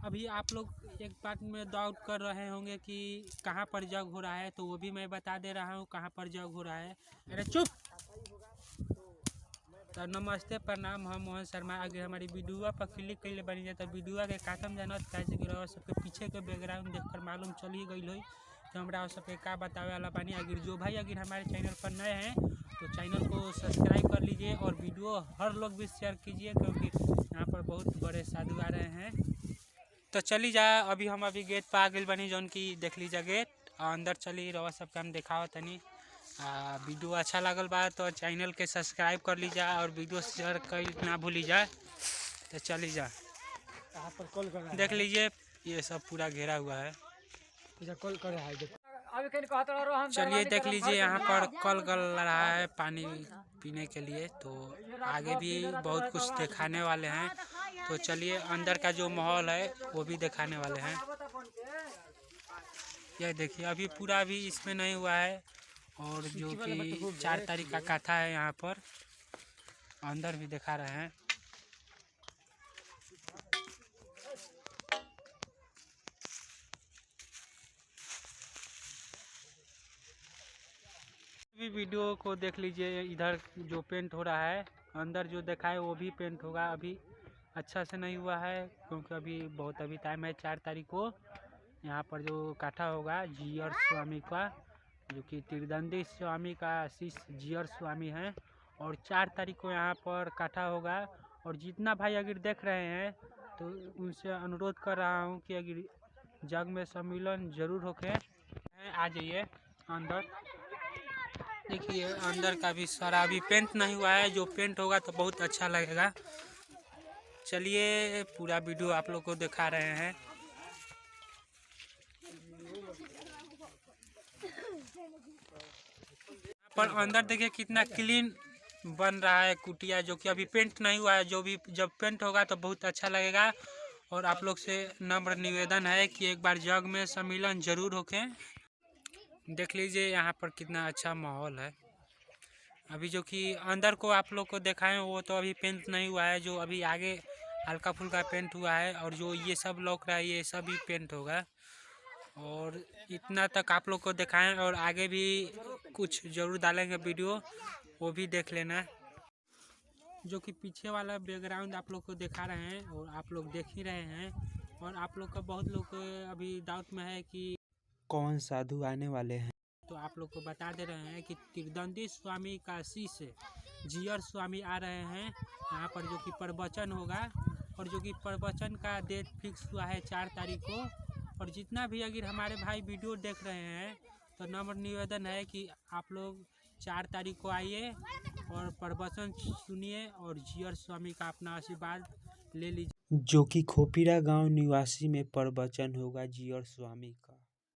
अभी आप लोग एक बात में डाउट कर रहे होंगे कि कहाँ पर जग हो रहा है, तो वो भी मैं बता दे रहा हूँ कहाँ पर जग हो रहा है। अरे चुप। तो नमस्ते प्रणाम, हम मोहन शर्मा। अगर हमारी वीडियो पर क्लिक कर ले बनी जाए तो वीडियो के काटम जानत कैसे गिरा सबके पीछे के बैकग्राउंड देखकर मालूम चल ही गई हो कि हमरा सबके का बतावे वाला बानी। अगर जो भाई अगर हमारे चैनल पर नए हैं तो चैनल को सब्सक्राइब कर लीजिए और वीडियो हर लोग भी शेयर कीजिए, क्योंकि यहाँ पर बहुत बड़े साधु आ रहे हैं। तो चली जा, अभी हम गेट पर आ गए बनी जौन की देख लीजिए गेट अंदर चली रहा सबके हम दिखाओ तनी। वीडियो अच्छा लगल बा तो चैनल के सब्सक्राइब कर लीजिए और वीडियो शेयर कर ना भूली जाए। तो चली जा, देख लीजिए ये सब पूरा घेरा हुआ है। चलिए देख लीजिए यहाँ पर कल गल रहा है पानी पीने के लिए, तो आगे भी बहुत कुछ दिखाने वाले हैं। तो चलिए अंदर का जो माहौल है वो भी दिखाने वाले हैं। ये देखिए अभी पूरा भी इसमें नहीं हुआ है, और जो कि 4 तारीख का कथा है यहाँ पर अंदर भी दिखा रहे हैं। भी वीडियो को देख लीजिए, इधर जो पेंट हो रहा है अंदर जो देखा है वो भी पेंट होगा। अभी अच्छा से नहीं हुआ है क्योंकि अभी टाइम है। 4 तारीख को यहाँ पर जो काठा होगा जीयर स्वामी का, जो कि त्रिदंडी स्वामी का शिष्य जीयर स्वामी हैं, और 4 तारीख को यहाँ पर काठा होगा। और जितना भाई अगर देख रहे हैं तो उनसे अनुरोध कर रहा हूँ कि अगर जग में सम्मेलन जरूर होके आ जाइए अंदर। देखिए अंदर का भी सारा अभी पेंट नहीं हुआ है, जो पेंट होगा तो बहुत अच्छा लगेगा। चलिए पूरा वीडियो आप लोग को दिखा रहे हैं। पर अंदर देखिए कितना क्लीन बन रहा है कुटिया, जो कि अभी पेंट नहीं हुआ है। जो भी जब पेंट होगा तो बहुत अच्छा लगेगा। और आप लोग से नम्र निवेदन है कि एक बार जग में सम्मेलन जरूर होके देख लीजिए। यहाँ पर कितना अच्छा माहौल है। अभी जो कि अंदर को आप लोग को दिखाएं वो तो अभी पेंट नहीं हुआ है, जो अभी आगे हल्का फुल्का पेंट हुआ है। और जो ये सब लौक रहा है ये सब भी पेंट होगा। और इतना तक आप लोग को दिखाएं, और आगे भी कुछ जरूर डालेंगे वीडियो, वो भी देख लेना। जो कि पीछे वाला बैकग्राउंड आप लोग को दिखा रहे हैं और आप लोग देख ही रहे हैं। और आप लोग का बहुत लोग अभी डाउट में है कि कौन साधु आने वाले हैं, तो आप लोग को बता दे रहे हैं कि त्रिदंडी स्वामी का शिष्य जीयर स्वामी आ रहे हैं यहाँ पर, जो कि प्रवचन होगा। और जो कि प्रवचन का डेट फिक्स हुआ है 4 तारीख को। और जितना भी अगर हमारे भाई वीडियो देख रहे हैं तो नम्र निवेदन है कि आप लोग 4 तारीख को आइए और प्रवचन सुनिए और जीयर स्वामी का अपना आशीर्वाद ले लीजिए। जो कि खोपीरा गांव निवासी में प्रवचन होगा जीयर स्वामी का।